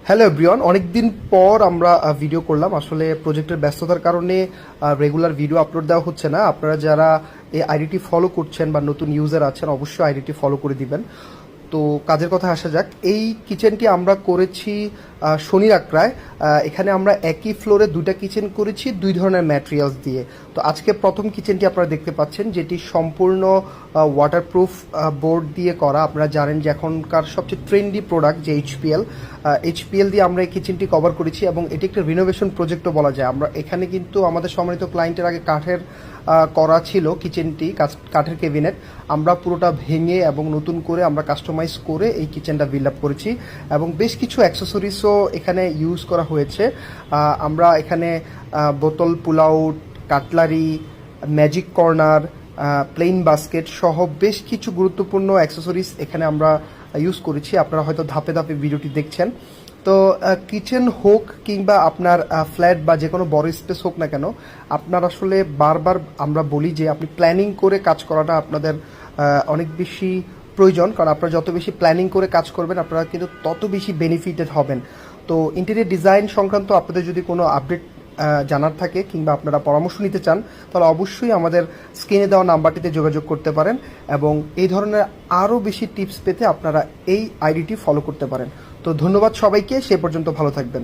Hello everyone, অনেকদিন পর আমরা ভিডিও করলাম। আসলে প্রজেক্টের ব্যস্ততার কারণে রেগুলার ভিডিও আপলোড দেওয়া হচ্ছে না। আপনারা যারা এই আইডিটি ফলো করছেন বা নতুন ইউজার আছেন, অবশ্যই আইডিটি ফলো করে দিবেন। তো কাজের কথা আসা যাক। এই কিচেনটি আমরা করেছি শনির আক্রায়। এখানে আমরা একই ফ্লোরে দুইটা কিচেন করেছি দুই ধরনের ম্যাটেরিয়ালস দিয়ে। তো আজকে প্রথম কিচেনটি আপনারা দেখতে পাচ্ছেন, যেটি সম্পূর্ণ ওয়াটারপ্রুফ বোর্ড দিয়ে করা। আপনারা জানেন যে এখনকার সবচেয়ে ট্রেন্ডি প্রোডাক্ট যে এইচপিএল দিয়ে আমরা এই কিচেনটি কভার করেছি এবং এটি একটা রিনোভেশন প্রজেক্টও বলা যায়। আমরা এখানে কিন্তু আমাদের সম্মানিত ক্লায়েন্টের আগে কাঠের করা ছিল কিচেনটি, কাঠের ক্যাবিনেট। আমরা পুরোটা ভেঙে এবং নতুন করে আমরা কাস্টমাইজ করে এই কিচেনটা বিল্ড আপ করেছি এবং বেশ কিছু অ্যাক্সেসরিজও এখানে ইউজ করা হয়েছে। আমরা এখানে বোতল pull out, cutlery, magic corner, plain basket সহ বেশ কিছু গুরুত্বপূর্ণ অ্যাক্সেসরিজ এখানে আমরা ইউজ করেছি। আপনারা হয়তো ধাপে ধাপে ভিডিওটি দেখছেন। তো কিচেন হোক কিংবা আপনার ফ্ল্যাট বা যে কোনো বড় স্পেস হোক না কেন, আপনার আসলে বারবার আমরা বলি যে আপনি প্ল্যানিং করে কাজ করাটা আপনাদের অনেক বেশি প্রয়োজন। কারণ আপনারা যত বেশি প্ল্যানিং করে কাজ করবেন, আপনারা কিন্তু তত বেশি বেনিফিটেড হবেন। তো ইন্টেরিয়র ডিজাইন সংক্রান্ত আপনাদের যদি কোনো আপডেট জানার থাকে কিংবা আপনারা পরামর্শ নিতে চান, তাহলে অবশ্যই আমাদের স্ক্রিনে দেওয়া নাম্বারটিতে যোগাযোগ করতে পারেন এবং এই ধরনের আরও বেশি টিপস পেতে আপনারা এই আইডিটি ফলো করতে পারেন। তো ধন্যবাদ সবাইকে, সে পর্যন্ত ভালো থাকবেন।